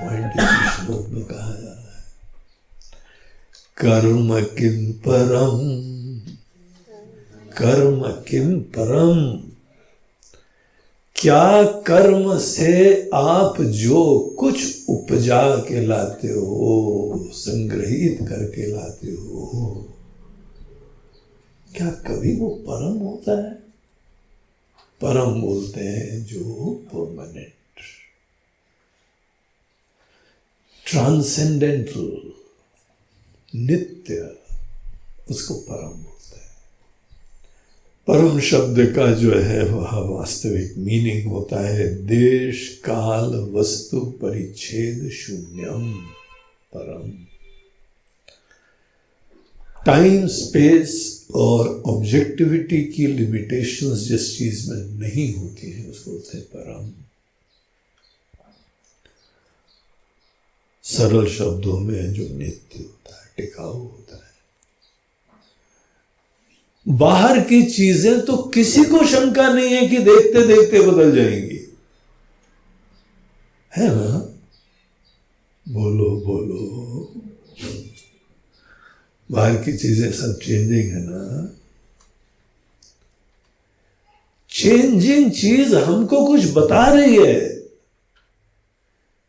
Point इस श्लोक में कहा जा रहा है। कर्म किम परम, कर्म किम परम, क्या कर्म से आप जो कुछ उपजा के लाते हो, संग्रहित करके लाते हो, क्या कभी वो परम होता है? परम बोलते हैं जो परमानेंट, ट्रांसेंडेंटल, नित्य, उसको परम बोलते हैं। परम शब्द का जो है वह वास्तविक मीनिंग होता है देश काल वस्तु परिच्छेद शून्यम परम। टाइम स्पेस और ऑब्जेक्टिविटी की लिमिटेशंस जिस चीज में नहीं होती है उसको बोलते हैं परम। सरल शब्दों में जो नित्य होता है, टिकाऊ होता है। बाहर की चीजें तो किसी को शंका नहीं है कि देखते देखते बदल जाएंगी, है ना? बोलो बोलो, बाहर की चीजें सब चेंजिंग है ना। चेंजिंग चीज हमको कुछ बता रही है।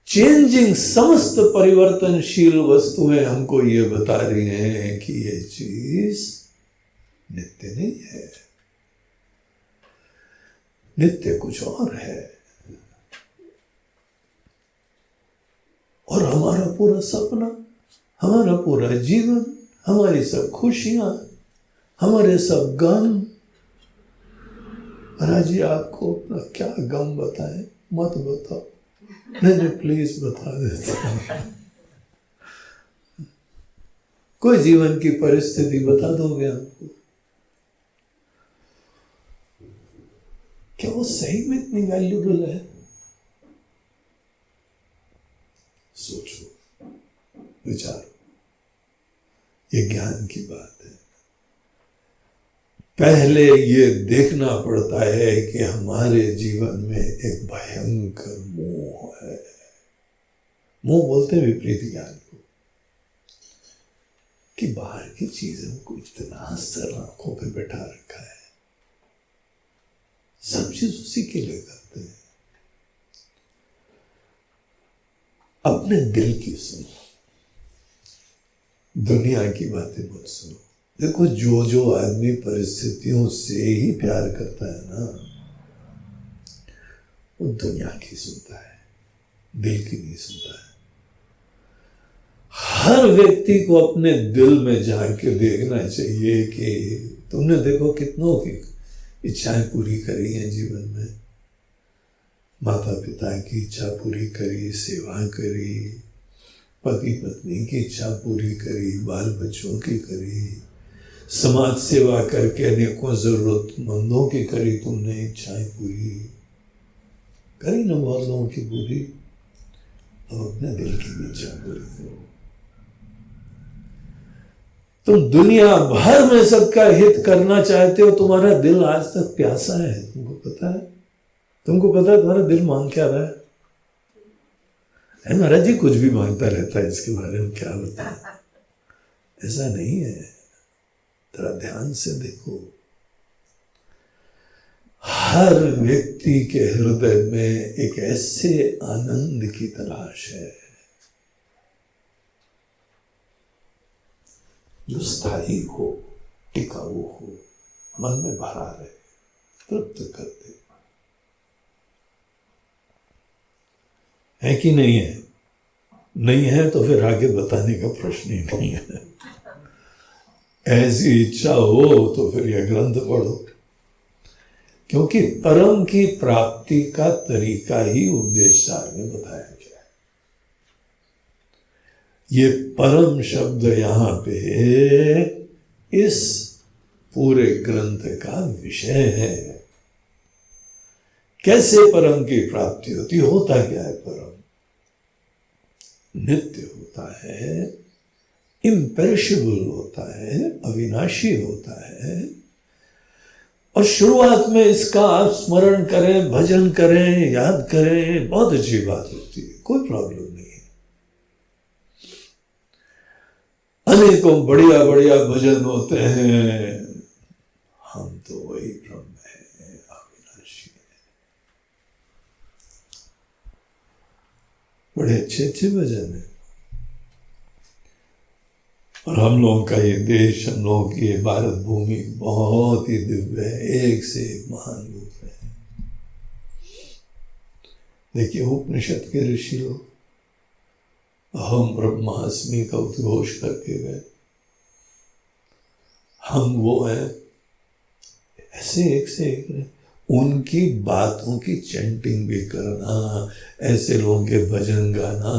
चेंजिंग समस्त परिवर्तनशील वस्तुएं हमको ये बता रही हैं कि ये चीज नित्य नहीं है, नित्य कुछ और है। और हमारा पूरा सपना, हमारा पूरा जीवन, हमारी सब खुशियां, हमारे सब गम, महाराज जी आपको अपना क्या गम बताएं? मत बताओ, नहीं प्लीज बता देते। कोई जीवन की परिस्थिति बता दोगे हमको? क्या वो सही में इतनी वैल्यूबल है? सोचो, विचारो, ये ज्ञान की बात है। पहले ये देखना पड़ता है कि हमारे जीवन में एक भयंकर मोह है। मोह बोलते हैं विपरीत ज्ञान को, कि बाहर की चीजों को इतना सर आंखों पे बैठा रखा है, सब चीज उसी के लिए करते हैं। अपने दिल की सुनो, दुनिया की बातें मत सुनो। देखो, जो आदमी परिस्थितियों से ही प्यार करता है ना, वो दुनिया की सुनता है, दिल की नहीं सुनता है। हर व्यक्ति को अपने दिल में झांक के देखना चाहिए कि तुमने देखो कितनों की इच्छाएं पूरी करी हैं जीवन में। माता पिता की इच्छा पूरी करी, सेवा करी, पति पत्नी की इच्छा पूरी करी, बाल बच्चों की करी, समाज सेवा करके अनेकों जरूरतमंदों की करी। तुमने इच्छाएं पूरी करी ना, बहुत लोगों की पूरी। अब अपने दिल की भी इच्छा पूरी करो। तुम दुनिया भर में सबका हित करना चाहते हो, तुम्हारा दिल आज तक प्यासा है। तुमको पता है? तुमको पता है तुम्हारा दिल मांग क्या रहा है? महाराज जी कुछ भी मांगता रहता है, इसके बारे में क्या बताएं? ऐसा नहीं है, जरा ध्यान से देखो। हर व्यक्ति के हृदय में एक ऐसे आनंद की तलाश है जो स्थायी हो, टिकाऊ हो, मन में भरा रहे, तृप्त कर दे। है कि नहीं है? नहीं है तो फिर आगे बताने का प्रश्न ही नहीं है। ऐसी इच्छा हो तो फिर यह ग्रंथ पढ़ो, क्योंकि परम की प्राप्ति का तरीका ही उपदेश सार में बताया गया है। ये परम शब्द यहां पे इस पूरे ग्रंथ का विषय है। कैसे परम की प्राप्ति होती? होता क्या है परम? नित्य होता है, इम्पेरिशेबल होता है, अविनाशी होता है। और शुरुआत में इसका आप स्मरण करें, भजन करें, याद करें, बहुत अच्छी बात होती है, कोई प्रॉब्लम नहीं है। अनेकों बढ़िया बढ़िया भजन होते हैं, हम तो वही ब्रह्म है, अविनाशी है। बड़े अच्छे अच्छे भजन है। और हम लोगों का ये देश, हम लोगों की ये भारत भूमि बहुत ही दिव्य है, एक से एक महान रूप है। देखिए उपनिषद के ऋषि लोग अहम ब्रह्मास्मि का उद्घोष करके गए, हम वो हैं, ऐसे एक से एक उनकी बातों की चैंटिंग भी करना, ऐसे लोगों के भजन गाना,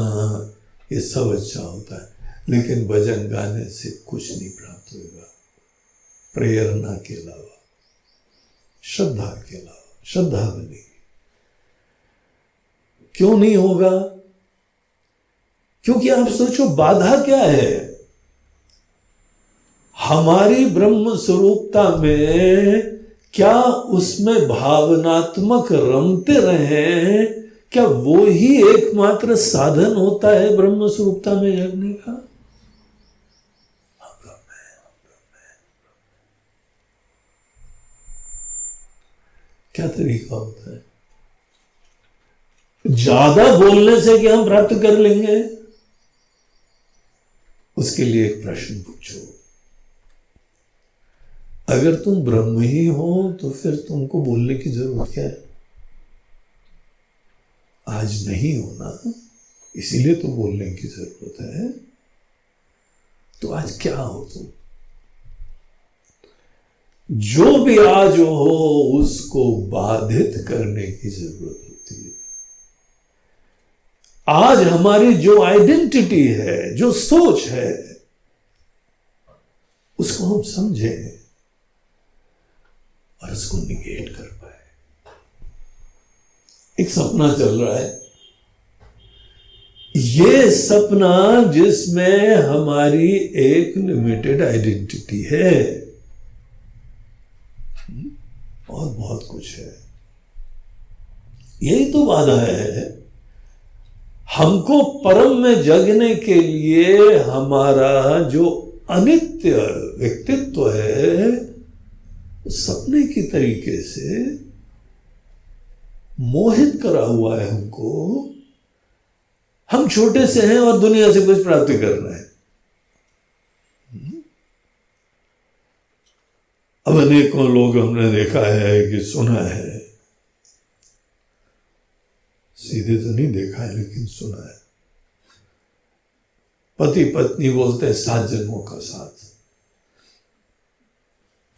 ये सब अच्छा होता है। लेकिन भजन गाने से कुछ नहीं प्राप्त होगा, प्रेरणा के अलावा, श्रद्धा के अलावा। श्रद्धा बनेगी, क्यों नहीं होगा? क्योंकि आप सोचो बाधा क्या है? हमारी ब्रह्म स्वरूपता में क्या उसमें भावनात्मक रमते रहे, क्या वो ही एकमात्र साधन होता है ब्रह्म स्वरूपता में जगने का? क्या तरीका होता है? ज्यादा बोलने से क्या हम प्राप्त कर लेंगे? उसके लिए एक प्रश्न पूछो। अगर तुम ब्रह्म ही हो तो फिर तुमको बोलने की जरूरत क्या है? आज नहीं हो ना, इसीलिए तो बोलने की जरूरत है। तो आज क्या हो तुम? जो भी आज हो उसको बाधित करने की जरूरत होती है। आज हमारी जो आइडेंटिटी है, जो सोच है, उसको हम समझें और उसको निगेट कर पाए। एक सपना चल रहा है, ये सपना जिसमें हमारी एक लिमिटेड आइडेंटिटी है और बहुत कुछ है, यही तो बाधा है। हमको परम में जगने के लिए हमारा जो अनित्य व्यक्तित्व है, सपने की तरीके से मोहित करा हुआ है हमको। हम छोटे से हैं और दुनिया से कुछ प्राप्त करना है। अब अनेकों लोग हमने देखा है कि सुना है, सीधे तो नहीं देखा है लेकिन सुना है, पति पत्नी बोलते हैं 7 जन्मों का साथ।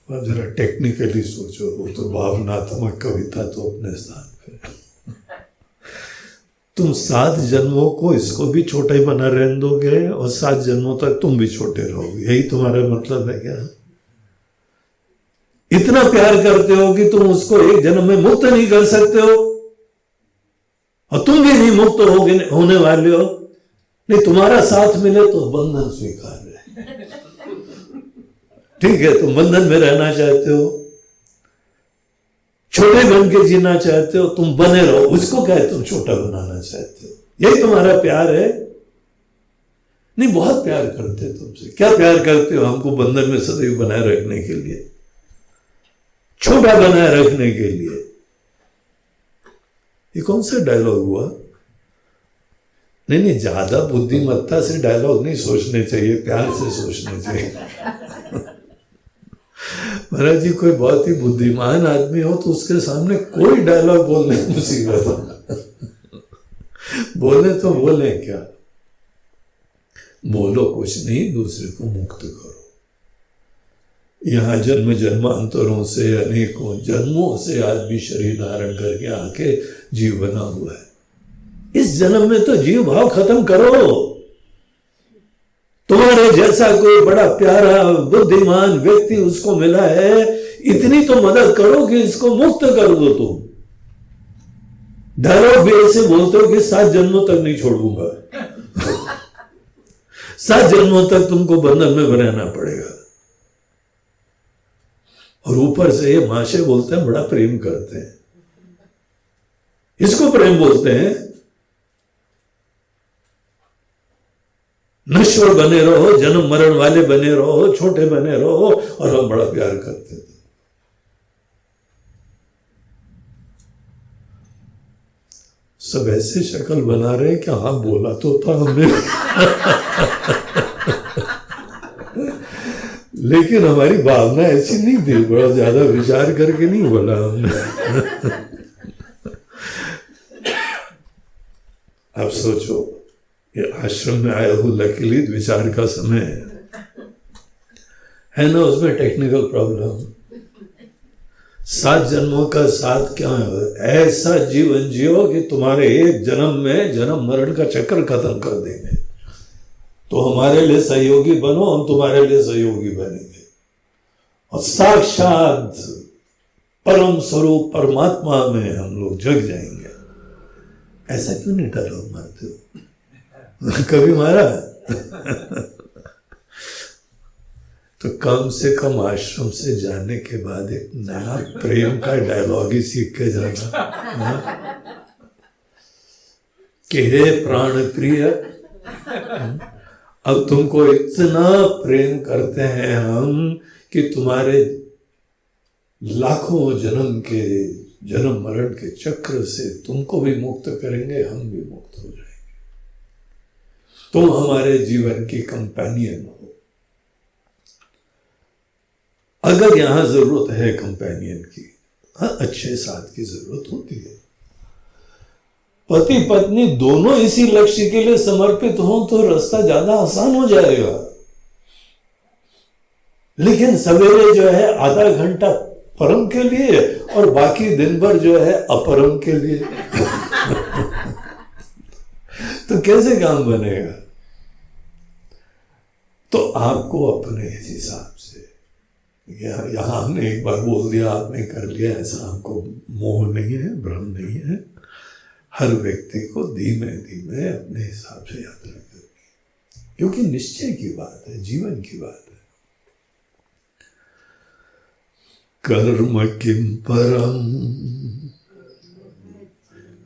अब जरा टेक्निकली सोचो, वो तो भावनात्मक कविता तो अपने स्थान पे। तुम 7 जन्मों को इसको भी छोटा ही बना रहने दोगे और 7 जन्मों तक तुम भी छोटे रहोगे, यही तुम्हारा मतलब है क्या? इतना प्यार करते हो कि तुम उसको एक जन्म में मुक्त नहीं कर सकते हो, और तुम भी नहीं मुक्त होने वाले हो। नहीं, तुम्हारा साथ मिले तो बंधन स्वीकार है, ठीक है? तुम बंधन में रहना चाहते हो, छोटे बन के जीना चाहते हो, तुम बने रहो। उसको क्या है, तुम छोटा बनाना चाहते हो? यही तुम्हारा प्यार है? नहीं, बहुत प्यार करते हैं तुमसे। क्या प्यार करते हो? हमको बंधन में सदैव बनाए रखने के लिए, छोटा बनाए रखने के लिए। ये कौन सा डायलॉग हुआ? नहीं, ज्यादा बुद्धिमत्ता से डायलॉग नहीं सोचने चाहिए, प्यार से सोचने चाहिए। महाराज जी, कोई बहुत ही बुद्धिमान आदमी हो तो उसके सामने कोई डायलॉग बोलने की मुसीबत हो। बोले तो बोले क्या? बोलो कुछ नहीं, दूसरे को मुक्त करो। यहां जन्म जन्मांतरों से, अनेकों जन्मों से आदमी शरीर धारण करके आके जीव बना हुआ है। इस जन्म में तो जीव भाव खत्म करो। तुम्हारे जैसा कोई बड़ा प्यारा बुद्धिमान व्यक्ति उसको मिला है, इतनी तो मदद करो कि इसको मुक्त कर दो। तुम डायलॉग भी ऐसे बोलते हो कि 7 जन्मों तक नहीं छोड़ूंगा। 7 जन्मों तक तुमको बंधन में बनाना पड़ेगा। और ऊपर से ये माशे बोलते हैं बड़ा प्रेम करते हैं, इसको प्रेम बोलते हैं। नश्वर बने रहो, जन्म मरण वाले बने रहो, छोटे बने रहो, और हम बड़ा प्यार करते थे। सब ऐसे शक्ल बना रहे हैं कि हाँ बोला तो था हमने लेकिन हमारी भावना ऐसी नहीं थी, बड़ा ज्यादा विचार करके नहीं बोला हमने अब सोचो, ये आश्रम में आया हूँ, लकीली विचार का समय है ना, उसमें टेक्निकल प्रॉब्लम। 7 जन्मों का साथ क्या है, ऐसा जीवन जियो कि तुम्हारे एक जन्म में जन्म मरण का चक्कर खत्म कर देंगे। तो हमारे लिए सहयोगी बनो, हम तुम्हारे लिए सहयोगी बनेंगे, और साक्षात परम स्वरूप परमात्मा में हम लोग जग जाएंगे। ऐसा क्यों नहीं डायलॉग मारते हो कभी मारा तो कम से कम आश्रम से जाने के बाद एक नया प्रेम का डायलॉग ही सीख के जाना कि हे प्राण प्रिय, अब तुमको इतना प्रेम करते हैं हम कि तुम्हारे लाखों जन्म के जन्म मरण के चक्र से तुमको भी मुक्त करेंगे, हम भी मुक्त हो जाएंगे। तुम हमारे जीवन की कंपेनियन हो। अगर यहां जरूरत है कंपेनियन की, हाँ अच्छे साथ की जरूरत होती है। पति पत्नी दोनों इसी लक्ष्य के लिए समर्पित हो तो रास्ता ज्यादा आसान हो जाएगा। लेकिन सवेरे जो है आधा घंटा परम के लिए और बाकी दिन भर जो है अपरम के लिए तो कैसे काम बनेगा? तो आपको अपने हिसाब से, यहां हमने एक बार बोल दिया, आपने कर लिया, ऐसा हमको मोह नहीं है, भ्रम नहीं है। हर व्यक्ति को धीमे धीमे अपने हिसाब से यात्रा करनी, क्योंकि निश्चय की बात है, जीवन की बात है। कर्म किम परम,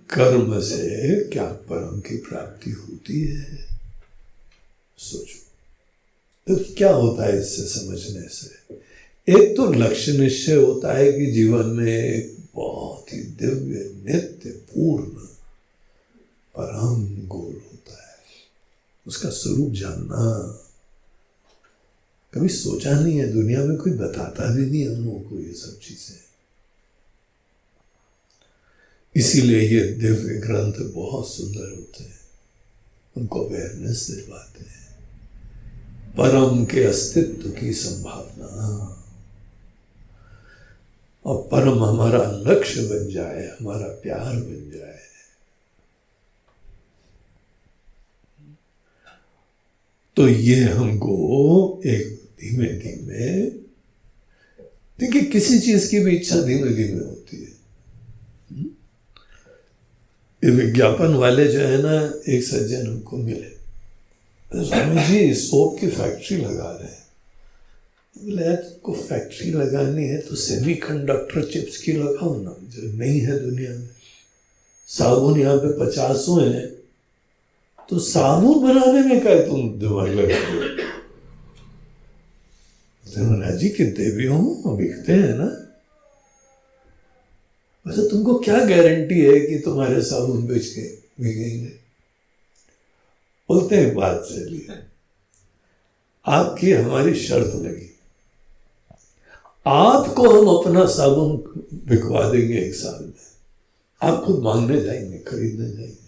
कर्म से क्या परम की प्राप्ति होती है? सोचो तो क्या होता है इससे समझने से? एक तो लक्ष्य निश्चय होता है कि जीवन में एक बहुत ही दिव्य नित्य पूर्ण परम गोल होता है, उसका स्वरूप जानना। कभी सोचा नहीं है, दुनिया में कोई बताता भी नहीं हम लोगों को ये सब चीजें। इसीलिए ये दिव्य ग्रंथ बहुत सुंदर होते हैं, उनको अवेयरनेस दिलवाते हैं, परम के अस्तित्व की संभावना, और परम हमारा लक्ष्य बन जाए, हमारा प्यार बन जाए। तो ये हमको एक धीमे धीमे, देखिए किसी चीज की भी इच्छा धीमे धीमे होती है। ये विज्ञापन वाले जो है ना, एक सज्जन हमको मिले, स्वामी जी सोप की फैक्ट्री लगा रहे हैं। बोले यार तुमको फैक्ट्री लगानी है तो सेमीकंडक्टर चिप्स की लगाओ ना, जो नहीं है दुनिया में। साबुन यहाँ पे 50 है, तो साबुन बनाने में क्या तुम दिमाग लगा रहे जी? कितने भी हो बिकते हैं ना। वैसे तुमको क्या गारंटी है कि तुम्हारे साबुन बेच के बिकेंगे? बोलते हैं बात चलिए, आपकी हमारी शर्त लगी, आपको हम अपना साबुन बिकवा देंगे 1 साल में, आप खुद मांगने जाएंगे, खरीदने जाएंगे।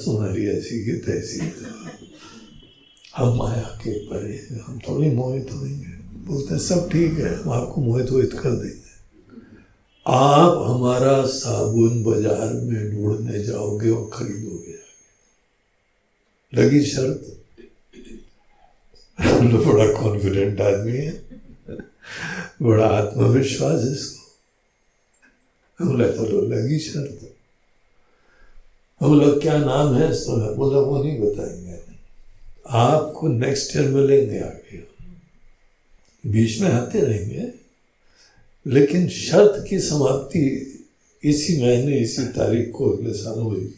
तुम्हारी ऐसी की तैसी, हम माया के परे, हम थोड़ी मोहित होंगे। बोलते हैं सब ठीक है, हम आपको मोहित कर देंगे। आप हमारा साबुन बाजार में ढूंढने जाओगे और खरीदोगे, लगी शर्त। बड़ा कॉन्फिडेंट आदमी है, बड़ा आत्मविश्वास है इसको। हम तो लगी शर्त। हम लोग क्या नाम है? बोला वो नहीं बताएंगे, आपको नेक्स्ट ईयर मिलेंगे आगे, बीच में आते रहेंगे, लेकिन शर्त की समाप्ति इसी महीने इसी तारीख को अगले साल होगी।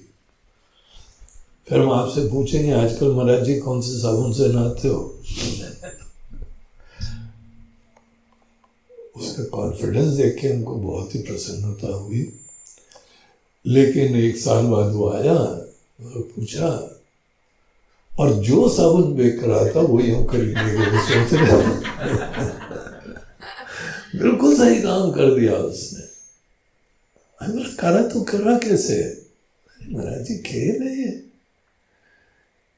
फिर हम आपसे पूछेंगे आजकल महाराज जी कौन से साबुन से नहाते हो? उसका कॉन्फिडेंस देख के हमको बहुत ही प्रसन्नता हुई। लेकिन 1 साल बाद वो आया और पूछा, और जो साबुन बेच रहा था वो यूं खरीदने के लिए सोच रहा था। बिल्कुल सही काम कर दिया उसने। मैं बोला करा तो करा कैसे? महाराज जी खेल है ये।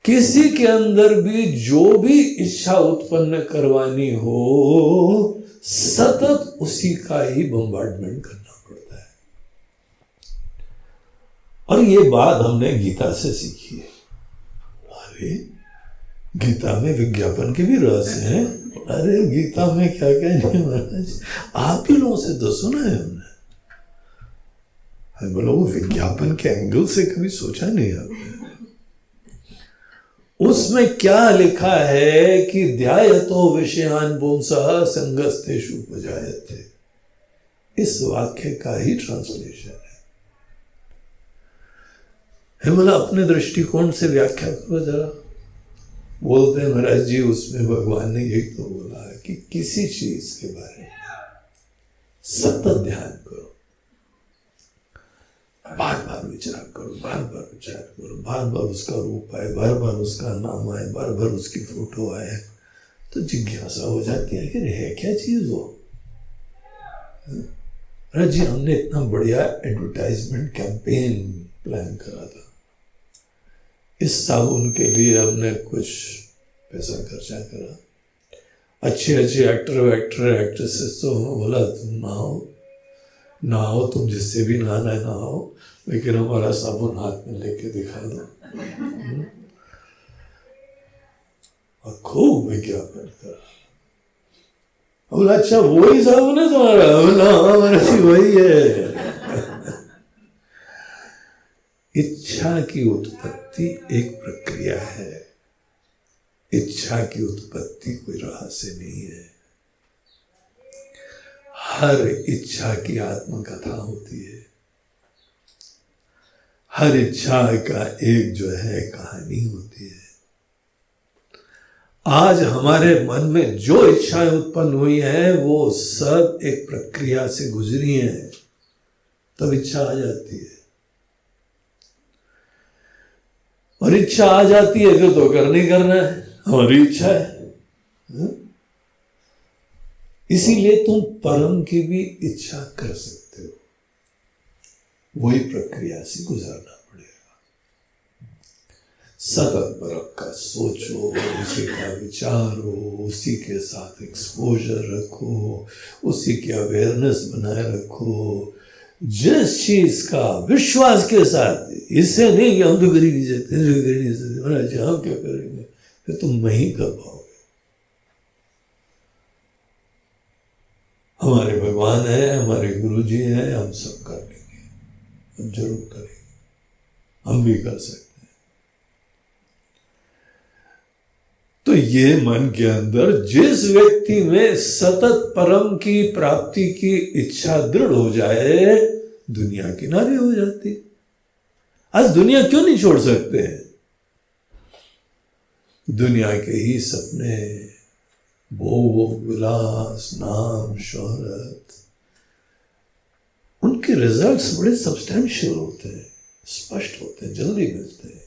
किसी के अंदर भी जो भी इच्छा उत्पन्न करवानी हो, सतत उसी का ही बम्बार्डमेंट करना पड़ता है। और ये बात हमने गीता से सीखी है। अरे गीता में विज्ञापन के भी रहस्य हैं। अरे गीता में क्या कहने महाराज, आप ही लोगों से तो सुना है हमने। बोलो वो विज्ञापन के एंगल से कभी सोचा नहीं आपने? उसमें क्या लिखा है कि ध्यायतो विषयान पुंसः संगस्तेषु उपजायते। इस वाक्य का ही ट्रांसलेशन है। बोला अपने दृष्टिकोण से व्याख्या करो जरा। बोलते हैं महाराज जी उसमें भगवान ने यही तो बोला है कि किसी चीज के बारे में सतत ध्यान करो, बार बार विचार करो, बार बार विचार करो, बार बार उसका रूप आए, बार बार उसका नाम आए, बार बार उसकी फोटो आए, तो जिज्ञासा हो जाती है कि है क्या चीज वो। अरे जी हमने इतना बढ़िया एडवर्टाइजमेंट कैंपेन प्लान करा था, इस साबुन के लिए हमने कुछ पैसा खर्चा करा, अच्छे अच्छे एक्टर एक्ट्रेसेस तो बोला तुम नहाओ, तुम जिससे भी नहाना है नहाओ, लेकिन हमारा साबुन हाथ में लेके दिखा दो। और खूब विज्ञापन करा। बोला अच्छा वही साबुन है तुम्हारा? बोला हाँ वही है। इच्छा की उत्पत्ति एक प्रक्रिया है। इच्छा की उत्पत्ति कोई रहस्य नहीं है। हर इच्छा की आत्मकथा होती है। हर इच्छा का एक जो है कहानी होती है। आज हमारे मन में जो इच्छाएं उत्पन्न हुई है वो सब एक प्रक्रिया से गुजरी हैं, तब इच्छा आ जाती है। और इच्छा आ जाती है फिर तो करना है, हमारी इच्छा है। इसीलिए तुम परम की भी इच्छा कर सकते हो, वही प्रक्रिया से गुजरना पड़ेगा। सतत परम का सोचो, उसी का विचारो, उसी के साथ एक्सपोजर रखो, उसी की अवेयरनेस बनाए रखो। जिस चीज का विश्वास के साथ, इससे नहीं कि हम तो कर ही नहीं सकते, महाराज हम क्या करेंगे, फिर तुम नहीं कर पाओगे। हमारे भगवान है, हमारे गुरु जी हैं, हम सब कर लेंगे, हम जरूर करेंगे, हम भी कर सकते हैं। तो ये मन के अंदर जिस व्यक्ति में सतत परम की प्राप्ति की इच्छा दृढ़ हो जाए, दुनिया किनारे हो जाती। आज दुनिया क्यों नहीं छोड़ सकते हैं? दुनिया के ही सपने, भोग विलास, नाम शोहरत, उनके रिजल्ट्स बड़े सब्सटेंशियल होते हैं, स्पष्ट होते हैं, जल्दी मिलते हैं।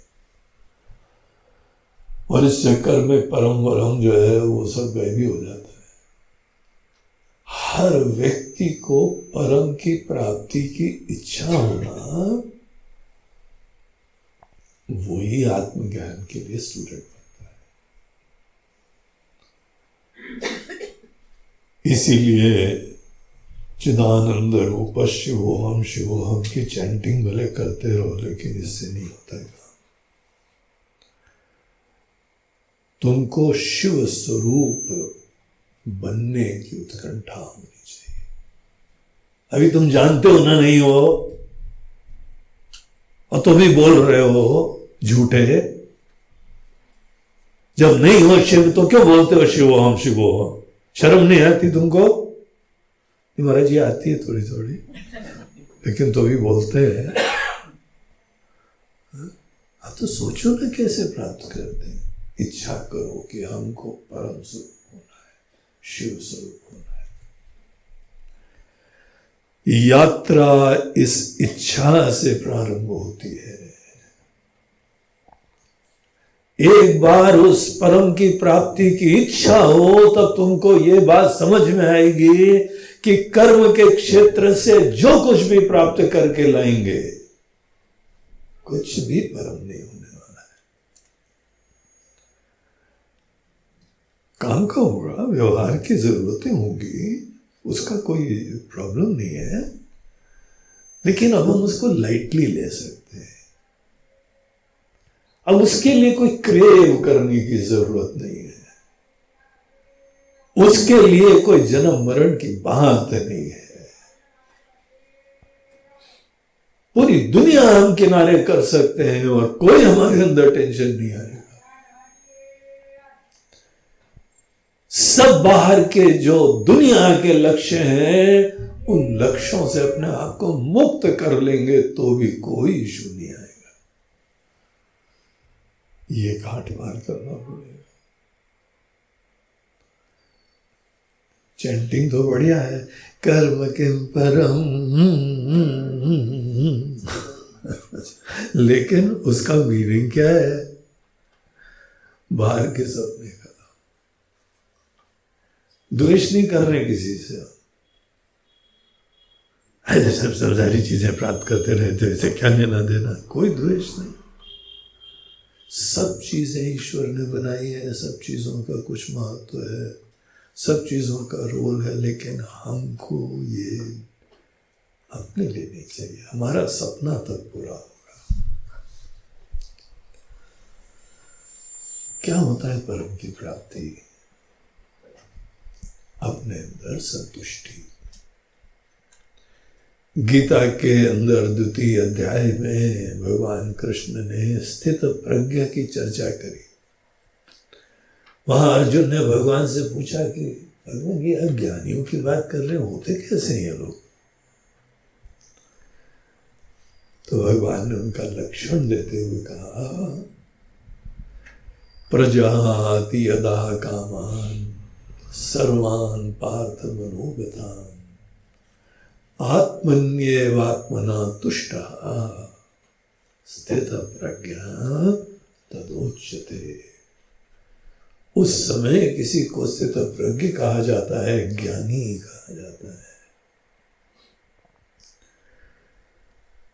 और इस चक्कर में परम वरम जो है वो सब गायब हो जाता है। हर व्यक्ति को परम की प्राप्ति की इच्छा होना, वही आत्मज्ञान के लिए स्टूडेंट बनता है। इसीलिए चिदानंद रूप शिवोहम की चैंटिंग भले करते रहो, लेकिन इससे नहीं होता है। तुमको शिव स्वरूप बनने की उत्कंठा होनी चाहिए। अभी तुम जानते हो ना नहीं हो, और तुम भी बोल रहे हो झूठे। जब नहीं हो शिव तो क्यों बोलते हो शिवोहम शिवोहम? शर्म नहीं आती तुमको? महाराज जी आती है थोड़ी थोड़ी, लेकिन तो भी बोलते हैं। आप तो सोचो ना कैसे प्राप्त करते हैं। इच्छा करो कि हमको परम स्वरूप होना है, शिव स्वरूप होना है। यात्रा इस इच्छा से प्रारंभ होती है। एक बार उस परम की प्राप्ति की इच्छा हो तब तुमको ये बात समझ में आएगी कि कर्म के क्षेत्र से जो कुछ भी प्राप्त करके लाएंगे कुछ भी परम नहीं होने वाला है। काम का होगा, व्यवहार की जरूरतें होंगी, उसका कोई प्रॉब्लम नहीं है, लेकिन अब हम उसको लाइटली ले सकते हैं। अब उसके लिए कोई क्रेव करने की जरूरत नहीं है, उसके लिए कोई जन्म मरण की बात नहीं है। पूरी दुनिया हम किनारे कर सकते हैं और कोई हमारे अंदर टेंशन नहीं आएगा। सब बाहर के जो दुनिया के लक्ष्य हैं उन लक्ष्यों से अपने आप को मुक्त कर लेंगे तो भी कोई इशू नहीं आएगा। ये घाट पार करना पड़ेगा। चैंटिंग तो बढ़िया है, कर्म किम परम, लेकिन उसका मीनिंग क्या है? बाहर के सपने का। द्वेष नहीं कर रहे किसी से, ऐसे सब सारी चीजें प्राप्त करते रहते, इसे क्या लेना देना, कोई द्वेष नहीं। सब चीजें ईश्वर ने बनाई है, सब चीजों का कुछ महत्व है, सब चीजों का रोल है, लेकिन हमको ये अपने लिए नहीं चाहिए। हमारा सपना तब पूरा होगा। क्या होता है परम की प्राप्ति? अपने अंदर संतुष्टि। गीता के अंदर 2वें अध्याय में भगवान कृष्ण ने स्थित प्रज्ञा की चर्चा करी। वहां अर्जुन ने भगवान से पूछा कि भगवान ये अज्ञानियों की बात कर रहे होते कैसे ये लोग? तो भगवान ने उनका लक्षण देते हुए कहा, प्रजाति यदा कामान सर्वान पार्थ मनोगतान आत्मन्येवात्मना तुष्टः स्थित प्रज्ञा तदोच्यते। उस समय किसी को स्थित प्रज्ञ कहा जाता है, ज्ञानी कहा जाता है।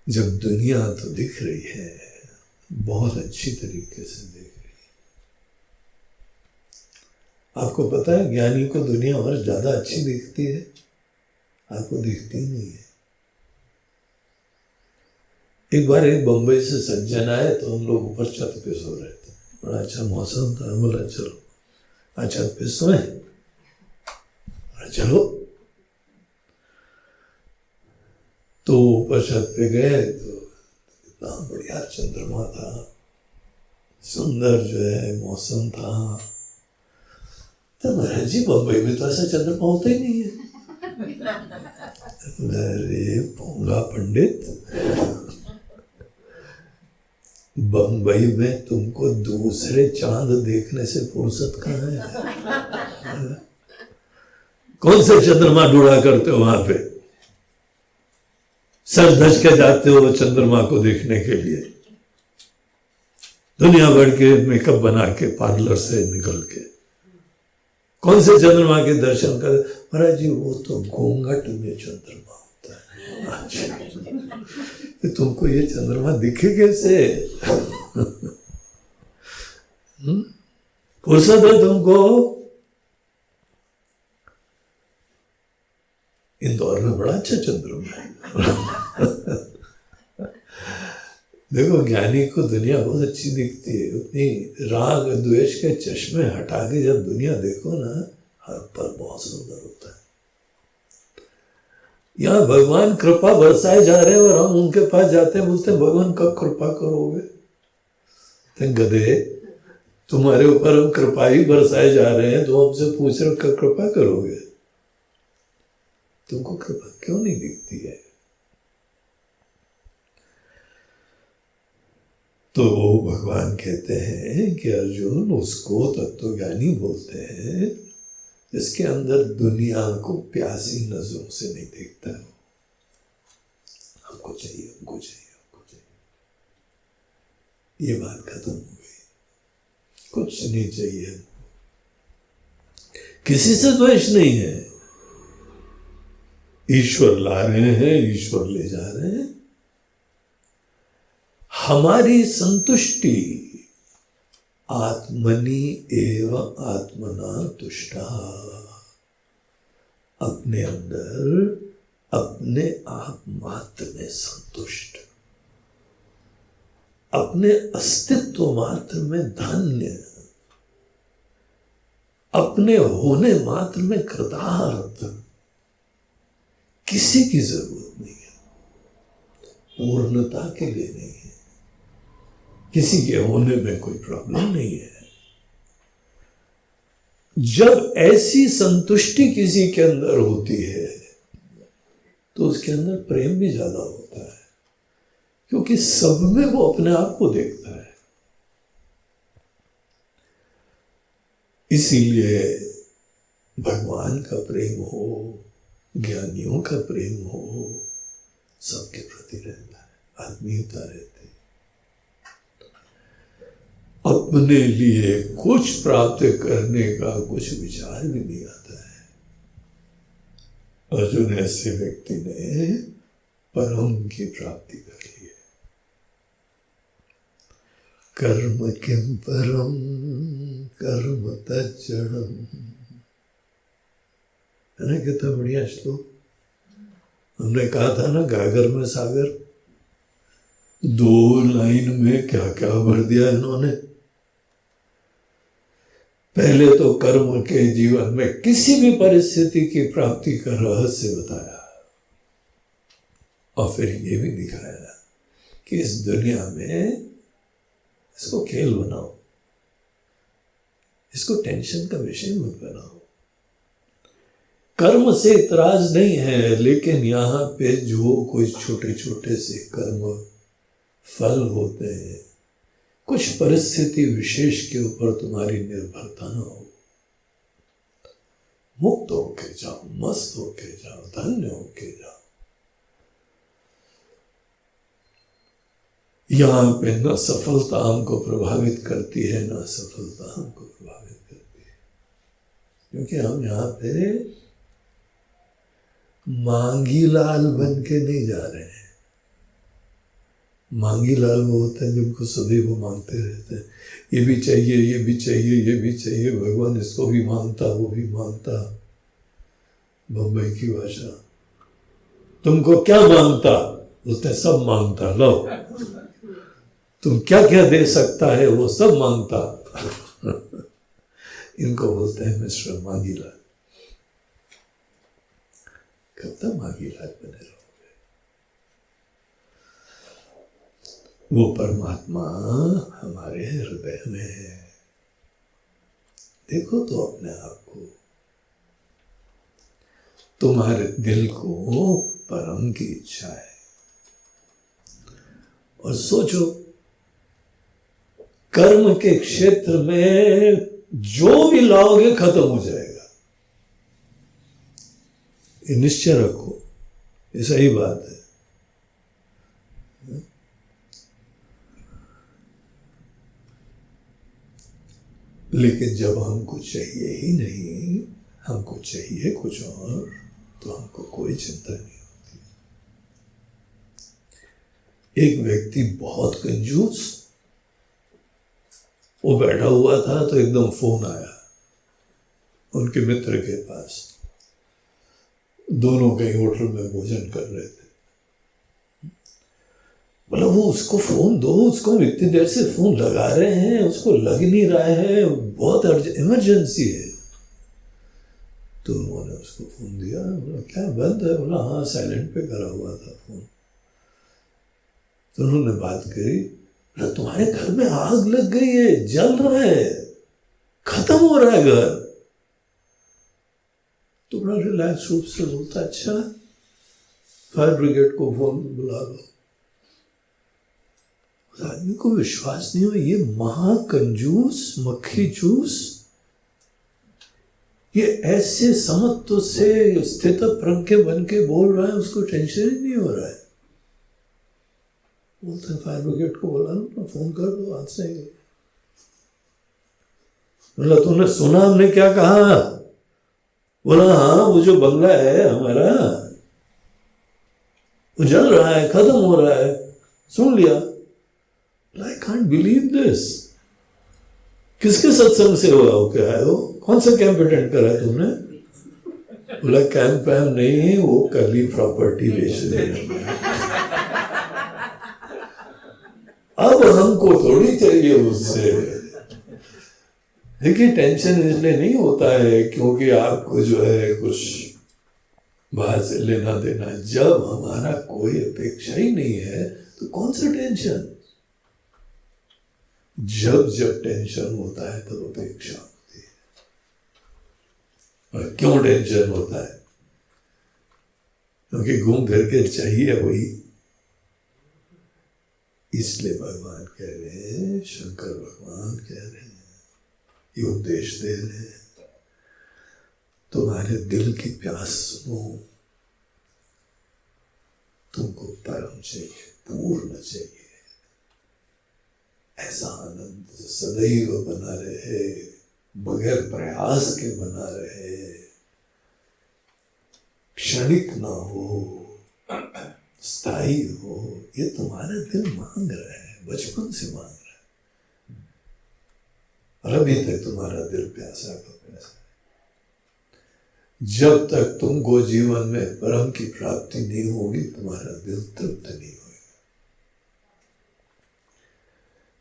जब दुनिया तो दिख रही है, बहुत अच्छी तरीके से दिख रही है। आपको पता है ज्ञानी को दुनिया और ज्यादा अच्छी दिखती है, आपको दिखती नहीं है। एक बार एक बंबई से सज्जन आए तो हम लोग ऊपर छत पे सो रहे थे, बड़ा अच्छा मौसम था। बोला चलो छत पे सोए, चलो। तो ऊपर छत पे गए तो इतना बढ़िया चंद्रमा था, सुंदर जो है मौसम था। तो महाराज जी बंबई में तो ऐसा चंद्रमा होता ही नहीं है। अरे पोंगा पंडित, बंबई में तुमको दूसरे चांद देखने से फुर्सत कहाँ है? कौन से चंद्रमा ढूंढा करते हो वहां पे? सर धज के जाते हो चंद्रमा को देखने के लिए, दुनिया भर के मेकअप बना के पार्लर से निकल के कौन से चंद्रमा के दर्शन कर? महाराज जी वो तो घूंघट में चंद्रमा होता है। अच्छा, तुमको ये चंद्रमा दिखे कैसे? फुर्सत है तुमको? इंदौर में बड़ा अच्छा चंद्रमा है। देखो ज्ञानी को दुनिया बहुत अच्छी दिखती है। उतनी राग द्वेष के चश्मे हटा के जब दुनिया देखो ना, हर पल बहुत सुंदर होता है। यहाँ भगवान कृपा बरसाए जा रहे हैं और हम उनके पास जाते हैं, बोलते हैं भगवान कब कृपा करोगे? तो गधे, तुम्हारे ऊपर हम कृपा ही बरसाए जा रहे हैं, तो हमसे पूछ रहे हो कब कृपा करोगे? तुमको कृपा क्यों नहीं दिखती है? तो भगवान कहते हैं कि अर्जुन उसको तत्वज्ञानी बोलते हैं जिसके अंदर दुनिया को प्यासी नजरों से नहीं देखता है। हमको चाहिए, हमको चाहिए, हमको चाहिए, ये बात खत्म हो गई। कुछ नहीं चाहिए हमको, किसी से द्वेष नहीं है। ईश्वर ला रहे हैं, ईश्वर ले जा रहे हैं। हमारी संतुष्टि आत्मनि एव आत्मना तुष्टा, अपने अंदर अपने आप मात्र में संतुष्ट, अपने अस्तित्व मात्र में धन्य, अपने होने मात्र में कृतार्थ। किसी की जरूरत नहीं है, पूर्णता के लिए नहीं है, किसी के होने में कोई प्रॉब्लम नहीं है। जब ऐसी संतुष्टि किसी के अंदर होती है तो उसके अंदर प्रेम भी ज्यादा होता है, क्योंकि सब में वो अपने आप को देखता है। इसीलिए भगवान का प्रेम हो, ज्ञानियों का प्रेम हो, सबके प्रति रहता है, आत्मीयता रहती है। अपने लिए कुछ प्राप्त करने का कुछ विचार भी नहीं आता है। अर्जुन ऐसे व्यक्ति ने परम की प्राप्ति कर ली है। कर्म किम परम कर्म तज्जड़म, है ना? कितना बढ़िया श्लोक। हमने कहा था ना, गागर में सागर। 2 लाइन में क्या क्या भर दिया इन्होंने। पहले तो कर्म के जीवन में किसी भी परिस्थिति की प्राप्ति का रहस्य बताया, और फिर ये भी दिखाया कि इस दुनिया में इसको खेल बनाओ, इसको टेंशन का विषय मत बनाओ। कर्म से इतराज नहीं है, लेकिन यहाँ पे जो कोई छोटे छोटे से कर्म फल होते हैं, कुछ परिस्थिति विशेष के ऊपर तुम्हारी निर्भरता न हो। मुक्त होके जाओ, मस्त होके जाओ, धन्य होके जाओ। यहाँ पे न सफलता हमको प्रभावित करती है, न असफलता हमको प्रभावित करती है, क्योंकि हम यहाँ पे मांगी लाल बन के नहीं जा रहे हैं। मांगी लाल वो होते हैं जिनको सभी वो मांगते रहते हैं, ये भी चाहिए, ये भी चाहिए, ये भी चाहिए, भगवान इसको भी मांगता, वो भी मांगता। बम्बई की भाषा, तुमको क्या मांगता? बोलते सब मांगता। लो, तुम क्या क्या दे सकता है वो सब मांगता। इनको बोलते हैं मिस्टर मांगी लाल। कब तक मांगी लाल बने रहोगे? वो परमात्मा हमारे हृदय में है। देखो तो अपने आप को, तुम्हारे दिल को परम की इच्छा है, और सोचो कर्म के क्षेत्र में जो भी लाओगे खत्म हो जाएगा। ये निश्चय रखो, ये सही बात है। लेकिन जब हमको चाहिए ही नहीं, हमको चाहिए कुछ और, तो हमको कोई चिंता नहीं होती। एक व्यक्ति बहुत कंजूस, वो बैठा हुआ था तो एकदम फोन आया उनके मित्र के पास। दोनों कहीं होटल में भोजन कर रहे थे। बोला वो उसको फोन दो, उसको इतनी देर से फोन लगा रहे हैं, उसको लग नहीं रहा है, बहुत इमरजेंसी है। तो उन्होंने उसको फोन दिया। बोला क्या बंद है? बोला हाँ, साइलेंट पे करा हुआ था फोन। तो उन्होंने बात करी। बोला तुम्हारे घर में आग लग गई है, जल रहा है, खत्म हो रहा है घर। तो बड़ा रिलैक्स रूप से बोलता अच्छा, फायर ब्रिगेड को फोन बुला लो। आदमी को विश्वास नहीं हो, ये महाकंजूस मक्खी चूस ये ऐसे समत्व से स्थित प्रज्ञ के बन के बोल रहा है, उसको टेंशन ही नहीं हो रहा है। बोलते हैं फायर ब्रिगेड को बोला ना, फोन कर दो आज से। बोला तूने सुना हमने क्या कहा? बोला हाँ, वो जो बंगला है हमारा वो जल रहा है, खत्म हो रहा है, सुन लिया। I can't believe this. किसके सत्संग से हुआ हो? क्या है वो? कौन सा कैंप अटेंड करा है तुमने? बोला कैंप वैम्प नहीं, वो कली प्रॉपर्टी बेच रहे हैं। अब हमको थोड़ी चाहिए उससे। देखिए टेंशन इसलिए नहीं होता है क्योंकि आपको जो है कुछ बाहर से लेना देना। जब हमारा कोई अपेक्षा ही नहीं है तो कौन सा टेंशन? जब जब टेंशन होता है तब अपेक्षा होती है। और क्यों टेंशन होता है? क्योंकि घूम फिर के चाहिए वही। इसलिए भगवान कह रहे हैं, शंकर भगवान कह रहे हैं, ये उपदेश दे रहे हैं, तुम्हारे दिल की प्यास सुनो। तुमको परम चाहिए, पूर्ण चाहिए, ऐसा आनंद जो सदैव बना रहे, बगैर प्रयास के बना रहे, क्षणिक ना हो, स्थायी हो। ये तुम्हारा दिल मांग रहा है, बचपन से मांग रहा है, और अभी तक तुम्हारा दिल प्यासा का प्यासा है। जब तक तुमको जीवन में परम की प्राप्ति नहीं होगी, तुम्हारा दिल तृप्त नहीं होगा।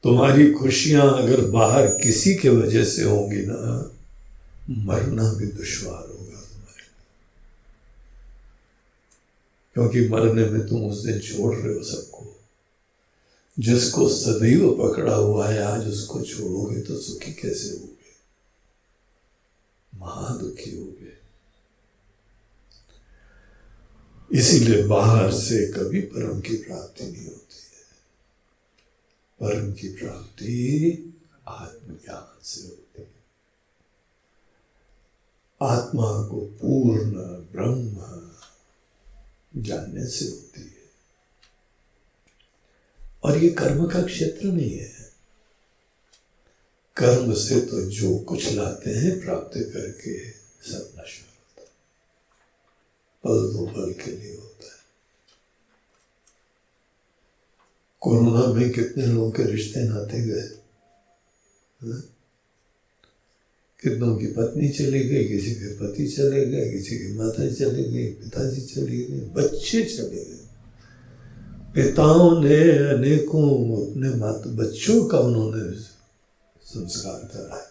तुम्हारी खुशियां अगर बाहर किसी के वजह से होंगी ना, मरना भी दुश्वार होगा तुम्हारे, क्योंकि मरने में तुम उस दिन छोड़ रहे हो सबको। जिसको सदैव पकड़ा हुआ है, आज उसको छोड़ोगे तो सुखी कैसे होगे? महादुखी होगे। इसीलिए बाहर से कभी परम की प्राप्ति नहीं होती है। परम की प्राप्ति आत्मज्ञान से होती है। आत्मा को पूर्ण ब्रह्म जानने से होती है। और ये कर्म का क्षेत्र नहीं है। कर्म से तो जो कुछ लाते हैं प्राप्त करके सब नश्वर होता है, पल दो पल के लिए होता है। कोरोना में कितने लोगों के रिश्ते नाते गए, कितनों की पत्नी चली गई, किसी के पति चले गए, किसी की माता चली गई, पिताजी चले गए, बच्चे चले गए। पिताओं ने अनेकों अपने माता बच्चों का उन्होंने संस्कार करा है।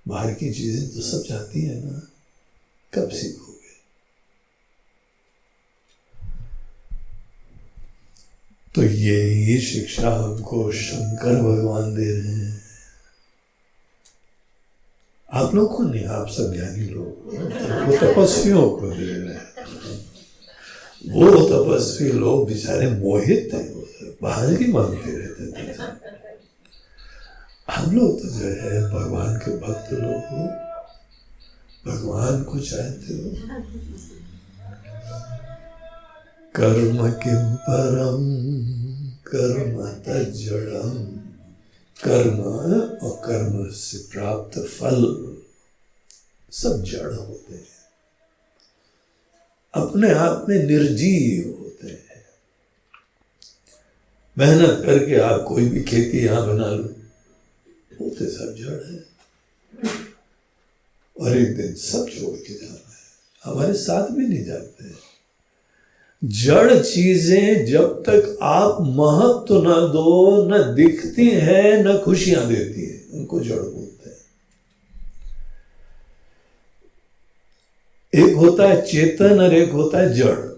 बाहर की चीजें तो सब चाहती है ना, कब सीखोगे? तो ये शिक्षा हमको शंकर भगवान दे रहे हैं। आप लोग को नहीं, आप सब ज्ञानी लोग, वो तपस्वियों को दे रहे हैं। वो तपस्वी लोग बेचारे मोहित थे, बाहर की मांगते रहते थे। हम लोग तो जो है भगवान के भक्त लोग हो, भगवान को चाहते हो। कर्म किम परम कर्म तज्जड़म। कर्म और कर्म से प्राप्त फल सब जड़ होते हैं, अपने आप में निर्जीव होते हैं। मेहनत करके आप कोई भी खेती यहां बना लो, होते सब जड़ है, और एक दिन सब छोड़ के जाना है। हमारे साथ भी नहीं जाते हैं। जड़ चीजें जब तक आप महत्व न दो, न दिखती है न खुशियां देती है, उनको जड़ बोलते हैं। एक होता है चेतन और एक होता है जड़।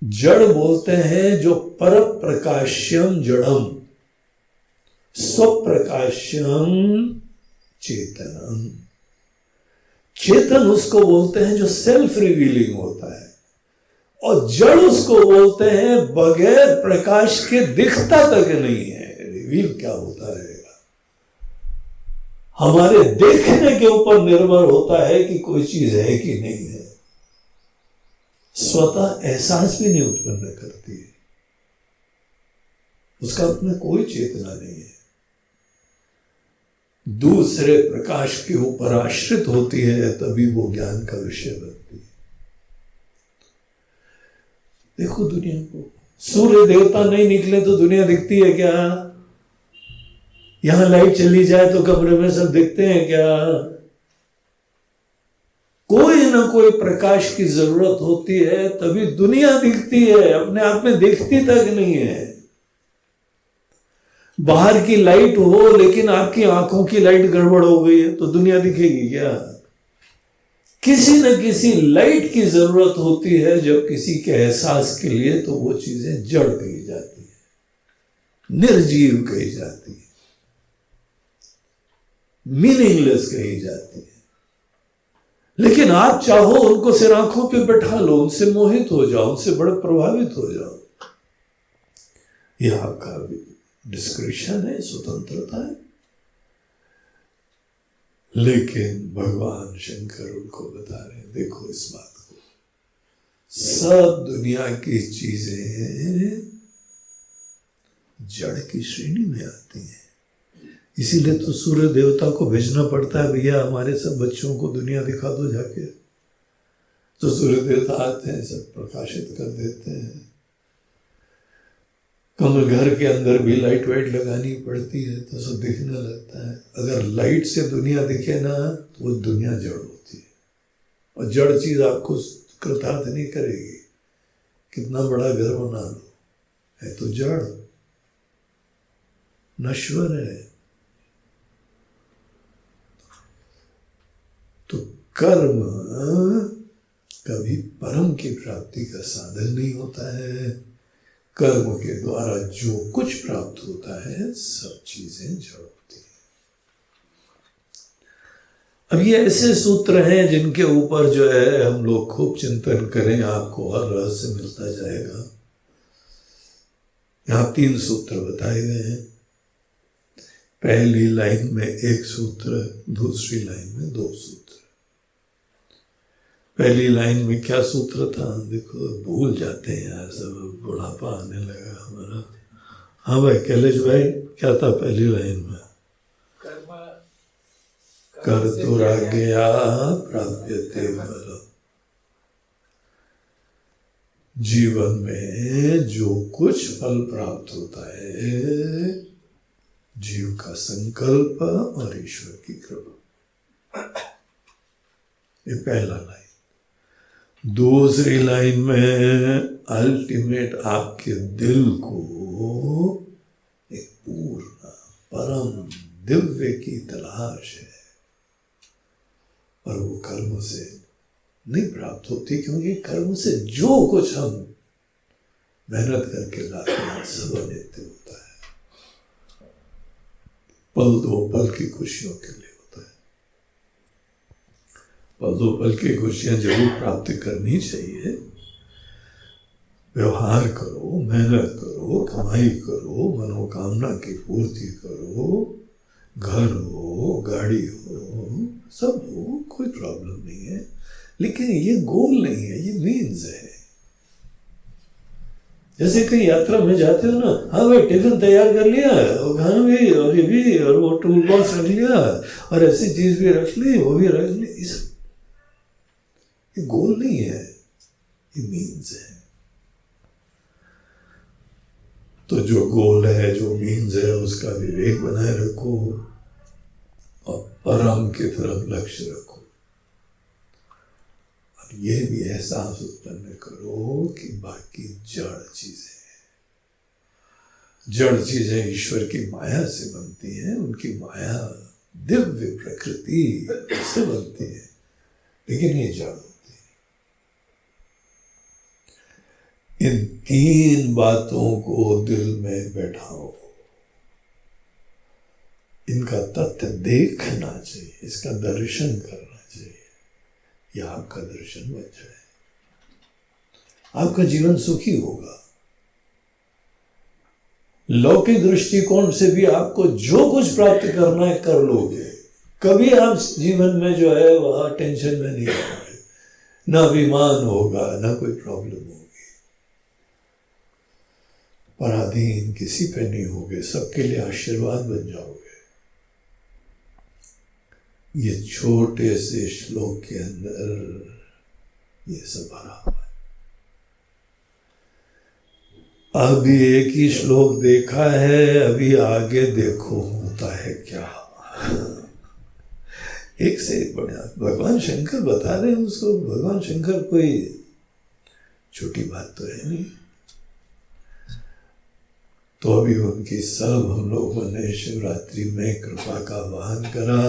जड़ बोलते हैं जो पर प्रकाश्यम जड़म, स्वप्रकाश्यम चेतनम। चेतन उसको बोलते हैं जो सेल्फ रिवीलिंग होता है, और जड़ उसको बोलते हैं बगैर प्रकाश के दिखता तक नहीं है। रिवील क्या होता है हमारे देखने के ऊपर निर्भर होता है कि कोई चीज है कि नहीं है। स्वतः एहसास भी नहीं उत्पन्न करती है, उसका अपना कोई चेतना नहीं है, दूसरे प्रकाश के ऊपर आश्रित होती है, तभी वो ज्ञान का विषय बनती है। देखो दुनिया को, सूर्य देवता नहीं निकले तो दुनिया दिखती है क्या? यहां लाइट चली जाए तो कमरे में सब दिखते हैं क्या? कोई ना कोई प्रकाश की जरूरत होती है तभी दुनिया दिखती है, अपने आप में दिखती तक नहीं है। बाहर की लाइट हो लेकिन आपकी आंखों की लाइट गड़बड़ हो गई है तो दुनिया दिखेगी क्या? किसी न किसी लाइट की जरूरत होती है जब किसी के एहसास के लिए, तो वो चीजें जड़ कही जाती है, निर्जीव कही जाती है, मीनिंगलेस कही जाती है। लेकिन आप चाहो उनको सिर आंखों पे बैठा लो, उनसे मोहित हो जाओ, उनसे बड़े प्रभावित हो जाओ, यह आपका डिस्क्रिप्शन है, स्वतंत्रता है। लेकिन भगवान शंकर उनको बता रहे हैं, देखो इस बात को, सब दुनिया की चीजें जड़ की श्रेणी में आती हैं। इसीलिए तो सूर्य देवता को भेजना पड़ता है, भैया हमारे सब बच्चों को दुनिया दिखा दो जाके। तो सूर्य देवता आते हैं, सब प्रकाशित कर देते हैं। कमल घर के अंदर भी लाइट वाइट लगानी पड़ती है तो सब दिखने लगता है। अगर लाइट से दुनिया दिखे ना तो वो दुनिया जड़ होती है, और जड़ चीज आपको कृतार्थ नहीं करेगी। कितना बड़ा घर बना लो, है तो जड़, नश्वर है। तो कर्म कभी परम की प्राप्ति का साधन नहीं होता है। कर्म के द्वारा जो कुछ प्राप्त होता है सब चीजें जड़ होती हैं। अब ये ऐसे सूत्र हैं जिनके ऊपर जो है हम लोग खूब चिंतन करें, आपको और रहस्य मिलता जाएगा। यहाँ 3 सूत्र बताए गए हैं। पहली लाइन में 1 सूत्र, दूसरी लाइन में 2 सूत्र। पहली लाइन में क्या सूत्र था? देखो भूल जाते हैं यार, सब बुढ़ापा आने लगा हमारा। हाँ भाई कैलेश भाई, क्या था पहली लाइन में? कर्तुराज्ञया प्राप्यते फलम्। जीवन में जो कुछ फल प्राप्त होता है, जीव का संकल्प और ईश्वर की कृपा। ये पहला लाइन। दूसरी लाइन में अल्टीमेट आपके दिल को एक पूर्ण परम दिव्य की तलाश है, और वो कर्म से नहीं प्राप्त होती, क्योंकि कर्म से जो कुछ हम मेहनत करके लाते हैं सब अनित्य होता है। पल दो पल की खुशियों के लिए होता है। पल दो पल की खुशियां जरूर प्राप्त करनी चाहिए। व्यवहार करो, मेहनत करो, कमाई करो, मनोकामना की पूर्ति करो, घर हो, गाड़ी हो, सब हो, कोई प्रॉब्लम नहीं है। लेकिन ये गोल नहीं है, ये मीन्स है। जैसे कहीं यात्रा में जाते हो ना, हाँ भाई टिफिन तैयार कर लिया, और खाना भी, और ये भी, और वो टूल बॉक्स रख लिया, और ऐसी चीज भी रख ली, वो भी रख ली। ये गोल नहीं है, ये मीन्स है। तो जो गोल है, जो मीन्स है, उसका विवेक बनाए रखो और परम की तरफ लक्ष्य रखो। और ये भी एहसास उत्पन्न करो कि बाकी जड़ चीजें हैं। जड़ चीजें ईश्वर की माया से बनती हैं, उनकी माया दिव्य प्रकृति से बनती है, लेकिन ये जड़ होती है। इन 3 बातों को दिल में बैठाओ। इनका तथ्य देखना चाहिए, इसका दर्शन करना चाहिए। यह आपका दर्शन बन जाए। आपका जीवन सुखी होगा। लौकिक दृष्टिकोण से भी आपको जो कुछ प्राप्त करना है कर लोगे, कभी आप जीवन में जो है वह टेंशन में नहीं आओगे, ना अभिमान होगा, ना कोई प्रॉब्लम होगी, पराधीन किसी पे नहीं होगे, सबके लिए आशीर्वाद बन जाओगे। ये छोटे से श्लोक के अंदर ये सब भरा हुआ है। अभी एक ही श्लोक देखा है, अभी आगे देखो होता है क्या। एक से एक बढ़िया भगवान शंकर बता रहे हैं उसको। भगवान शंकर कोई छोटी बात तो है नहीं। तो अभी उनकी सब हम लोगों ने शिवरात्रि में कृपा का वाहन करा,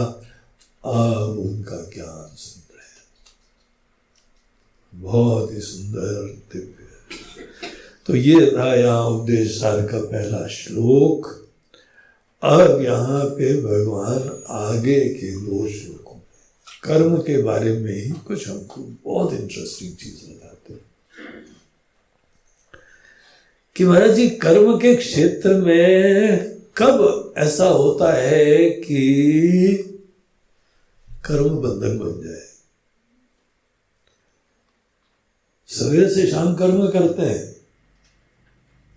अब उनका ज्ञान सुन रहे हैं। बहुत ही सुंदर दिव्य। तो ये था यहाँ उपदेश सार का पहला श्लोक। अब यहाँ पे भगवान आगे के 2 श्लोकों में कर्म के बारे में ही कुछ हमको बहुत इंटरेस्टिंग चीज बताते हैं कि महाराज जी कर्म के क्षेत्र में कब ऐसा होता है कि कर्म बंधन बन जाए। सवेरे से शाम कर्म करते हैं,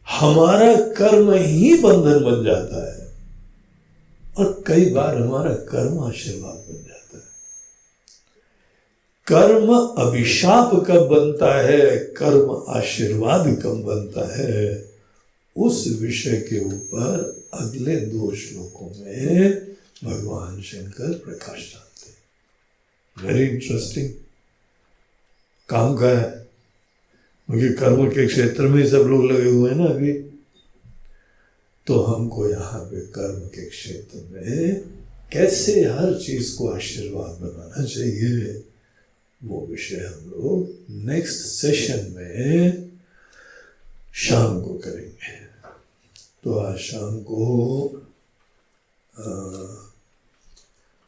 हमारा कर्म ही बंधन बन जाता है, और कई बार हमारा कर्म आशीर्वाद बन जाता है। कर्म अभिशाप कब बनता है, कर्म आशीर्वाद कब बनता है, उस विषय के ऊपर अगले 2 श्लोकों में भगवान शंकर प्रकाश डालते हैं। वेरी इंटरेस्टिंग काम का है, क्योंकि कर्म के क्षेत्र में सब लोग लगे हुए हैं ना अभी। तो हमको यहाँ पे कर्म के क्षेत्र में कैसे हर चीज को आशीर्वाद बनाना चाहिए, वो विषय हम लोग नेक्स्ट सेशन में शाम को करेंगे। तो आज शाम को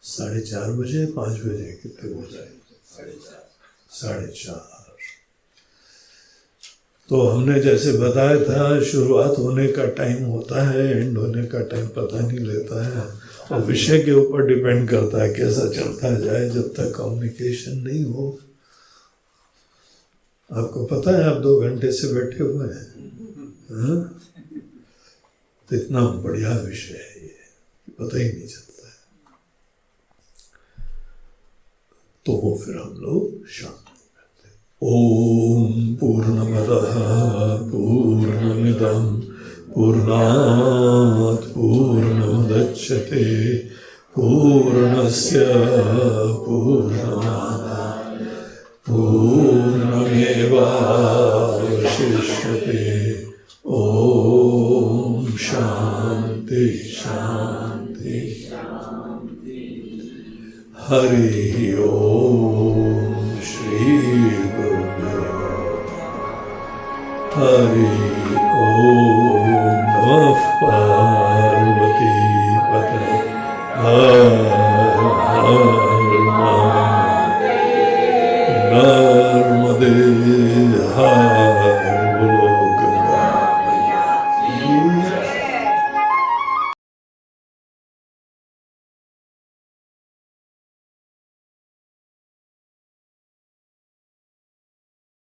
4:30 बजे 5 बजे कितने हो जाए 4:30। तो हमने जैसे बताया था, शुरुआत होने का टाइम होता है, एंड होने का टाइम पता नहीं लेता है, और विषय के ऊपर डिपेंड करता है कैसा चलता जाए। जब तक कम्युनिकेशन नहीं हो, आपको पता है आप 2 घंटे से बैठे हुए हैं, तो इतना बढ़िया विषय है ये, पता ही नहीं चलता है। तो वो फिर हम लोग शाम ओम पूर्णमदः पूर्णमिदं पूर्णात् पूर्णमुदच्यते पूर्णस्य पूर्णमादाय पूर्णमेवावशिष्यते। ओम शांति शांति हरि ओम श्री हरि ओम।